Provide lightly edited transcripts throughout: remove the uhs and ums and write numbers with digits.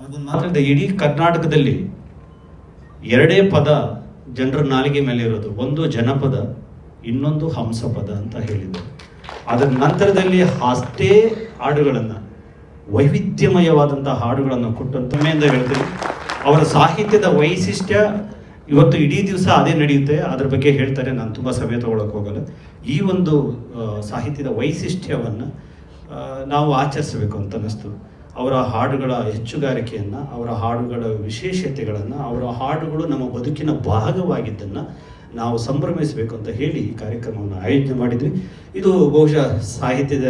ಅದೊಂದು ಮಾತ್ರ ಇಡೀ ಕರ್ನಾಟಕದಲ್ಲಿ ಎರಡೇ ಪದ ಜನರ ನಾಲಿಗೆ ಮೇಲೆ ಇರೋದು, ಒಂದು ಜನಪದ, ಇನ್ನೊಂದು ಹಂಸಪದ ಅಂತ ಹೇಳಿದರು. ಅದರ ನಂತರದಲ್ಲಿ ಅಷ್ಟೇ ಹಾಡುಗಳನ್ನು, ವೈವಿಧ್ಯಮಯವಾದಂಥ ಹಾಡುಗಳನ್ನು ಕೊಟ್ಟಂತ ಹೆಮ್ಮೆಯಿಂದ ಹೇಳ್ತೀನಿ. ಅವರ ಸಾಹಿತ್ಯದ ವೈಶಿಷ್ಟ್ಯ ಇವತ್ತು ಇಡೀ ದಿವಸ ಅದೇ ನಡೆಯುತ್ತೆ, ಅದ್ರ ಬಗ್ಗೆ ಹೇಳ್ತಾರೆ, ನಾನು ತುಂಬ ಸಮಯ ತಗೊಳಕ್ಕೆ ಹೋಗಲ್ಲ. ಈ ಒಂದು ಸಾಹಿತ್ಯದ ವೈಶಿಷ್ಟ್ಯವನ್ನು ನಾವು ಆಚರಿಸಬೇಕು ಅಂತ ಅನ್ನಿಸ್ತು. ಅವರ ಹಾಡುಗಳ ಹೆಚ್ಚುಗಾರಿಕೆಯನ್ನು, ಅವರ ಹಾಡುಗಳ ವಿಶೇಷತೆಗಳನ್ನು, ಅವರ ಹಾಡುಗಳು ನಮ್ಮ ಬದುಕಿನ ಭಾಗವಾಗಿದ್ದನ್ನು ನಾವು ಸಂಭ್ರಮಿಸಬೇಕು ಅಂತ ಹೇಳಿ ಈ ಕಾರ್ಯಕ್ರಮವನ್ನು ಆಯೋಜನೆ ಮಾಡಿದ್ವಿ. ಇದು ಬಹುಶಃ ಸಾಹಿತ್ಯದ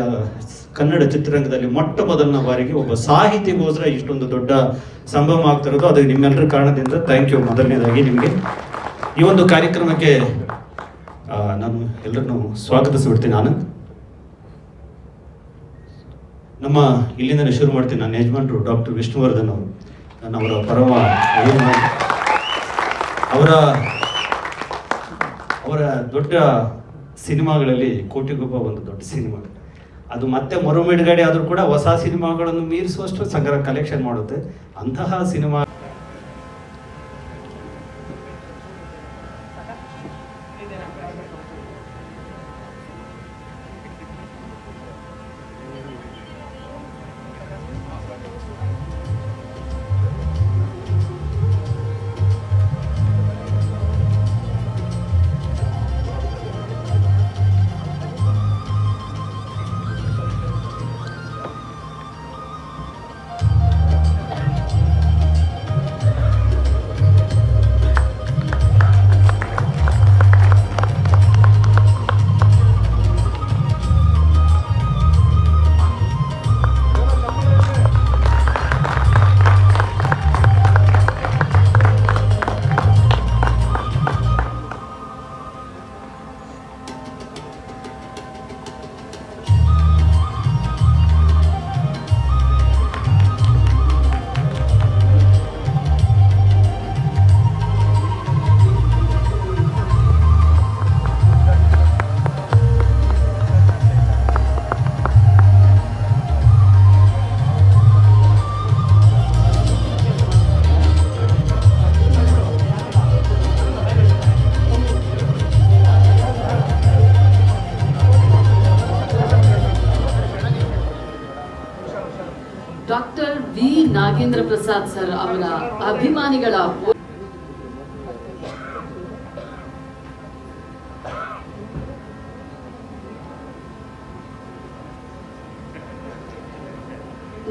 ಕನ್ನಡ ಚಿತ್ರರಂಗದಲ್ಲಿ ಮೊಟ್ಟ ಮೊದಲನ ಬಾರಿಗೆ ಒಬ್ಬ ಸಾಹಿತಿಗೋಸ್ಕರ ಇಷ್ಟೊಂದು ದೊಡ್ಡ ಸಂಭ್ರಮ ಆಗ್ತಿರೋದು. ಅದು ನಿಮ್ಮೆಲ್ಲರ ಕಾರಣದಿಂದ ಥ್ಯಾಂಕ್ ಯು. ಮೊದಲನೇದಾಗಿ ನಿಮಗೆ ಈ ಒಂದು ಕಾರ್ಯಕ್ರಮಕ್ಕೆ ನಾನು ಎಲ್ಲರನ್ನೂ ಸ್ವಾಗತಿಸಿಬಿಡ್ತೀನಿ. ಆನಂದ್, ನಮ್ಮ ಇಲ್ಲಿಂದಲೇ ಶುರು ಮಾಡ್ತೀನಿ. ನನ್ನ ಯಜಮಾನರು ಡಾಕ್ಟರ್ ವಿಷ್ಣುವರ್ಧನ್ ಅವರು, ನಾನು ಅವರ ಪರಮ ಅವರ ದೊಡ್ಡ ಸಿನಿಮಾಗಳಲ್ಲಿ ಕೋಟಿಗೊಬ್ಬ ಒಂದು ದೊಡ್ಡ ಸಿನಿಮಾ, ಅದು ಮತ್ತೆ ಮರುಮಿಡುಗಡೆ ಆದರೂ ಕೂಡ ಹೊಸ ಸಿನಿಮಾಗಳನ್ನು ಮೀರಿಸುವಷ್ಟು ಸಂಗ್ರಹ ಕಲೆಕ್ಷನ್ ಮಾಡುತ್ತೆ. ಅಂತಹ cinema doctor V Nagendra Prasad sir ಅವರ ಅಭಿಮಾನಿಗಳ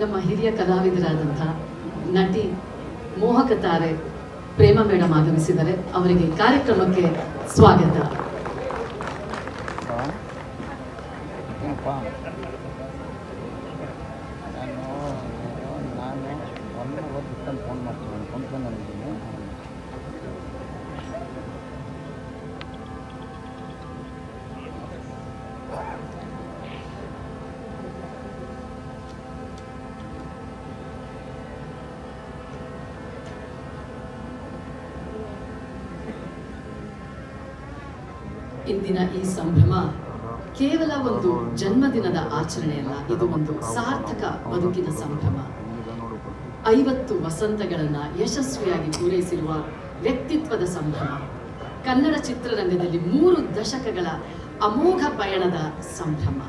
ನಮ್ಮ ಹಿರಿಯ ಕಲಾವಿದರಾದಂಥ ನಟಿ ಮೋಹಕ ತಾರೆ ಪ್ರೇಮ ಮೇಡಮ್ ಆಗಮಿಸಿದ್ದಾರೆ. ಅವರಿಗೆ ಕಾರ್ಯಕ್ರಮಕ್ಕೆ ಸ್ವಾಗತ. ಫೋನ್ ಮಾಡ್ತೀನಿ, ಫೋನ್ ಮಾಡಿದ್ದೀನಿ. ಇಂದಿನ ಈ ಸಂಭ್ರಮ ಕೇವಲ ಒಂದು ಜನ್ಮದಿನದ ಆಚರಣೆಯಲ್ಲ, ಇದು ಒಂದು ಸಾರ್ಥಕ ಬದುಕಿನ ಸಂಭ್ರಮ. 50 ವಸಂತಗಳನ್ನ ಯಶಸ್ವಿಯಾಗಿ ಪೂರೈಸಿರುವ ವ್ಯಕ್ತಿತ್ವದ ಸಂಭ್ರಮ. ಕನ್ನಡ ಚಿತ್ರರಂಗದಲ್ಲಿ 3 ದಶಕಗಳ ಅಮೋಘ ಪಯಣದ ಸಂಭ್ರಮ.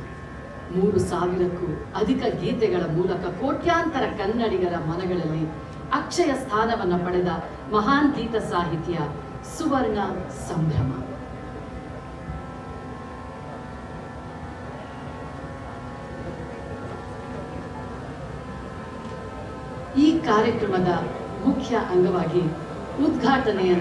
3000ಕ್ಕೂ ಅಧಿಕ ಗೀತೆಗಳ ಮೂಲಕ ಕೋಟ್ಯಾಂತರ ಕನ್ನಡಿಗರ ಮನಗಳಲ್ಲಿ ಅಕ್ಷಯ ಸ್ಥಾನವನ್ನು ಪಡೆದ ಮಹಾನ್ ಗೀತ ಸಾಹಿತ್ಯ ಸುವರ್ಣ ಸಂಭ್ರಮ. ಈ ಕಾರ್ಯಕ್ರಮದ ಮುಖ್ಯ ಅಂಗವಾಗಿ ಉದ್ಘಾಟನೆಯ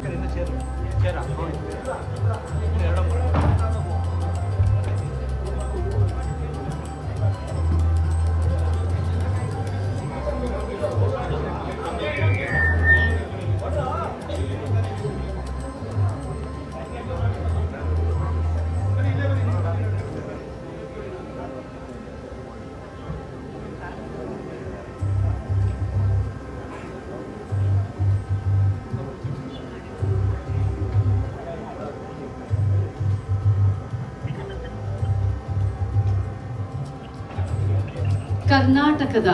ಕರ್ನಾಟಕದ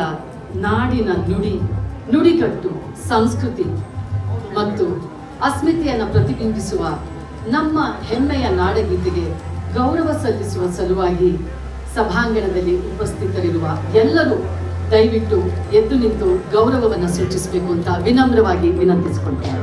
ನಾಡಿನ ನುಡಿ ನುಡಿಗಟ್ಟು, ಸಂಸ್ಕೃತಿ ಮತ್ತು ಅಸ್ಮಿತೆಯನ್ನು ಪ್ರತಿಬಿಂಬಿಸುವ ನಮ್ಮ ಹೆಮ್ಮೆಯ ನಾಡಗೀತೆಗೆ ಗೌರವ ಸಲ್ಲಿಸುವ ಸಲುವಾಗಿ ಸಭಾಂಗಣದಲ್ಲಿ ಉಪಸ್ಥಿತರಿರುವ ಎಲ್ಲರೂ ದಯವಿಟ್ಟು ಎದ್ದು ನಿಂತು ಗೌರವವನ್ನು ಸೂಚಿಸಬೇಕು ಅಂತ ವಿನಮ್ರವಾಗಿ ವಿನಂತಿಸಿಕೊಳ್ತೇನೆ.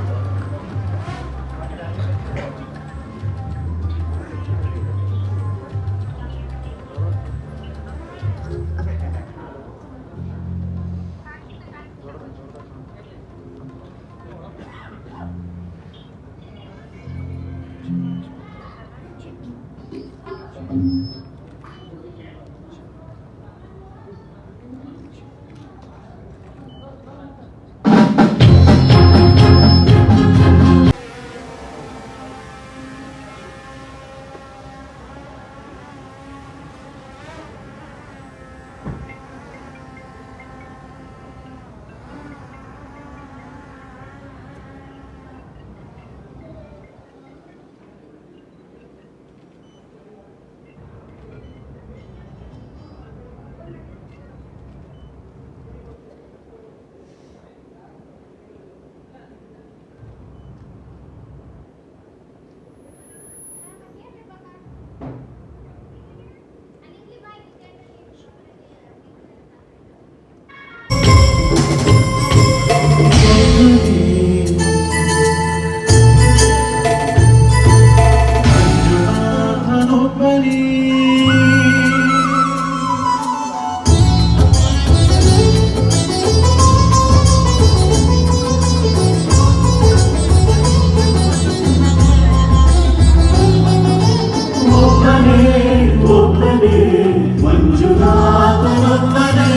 ಮಂಜುನಾಥನೊಬ್ಬನೇ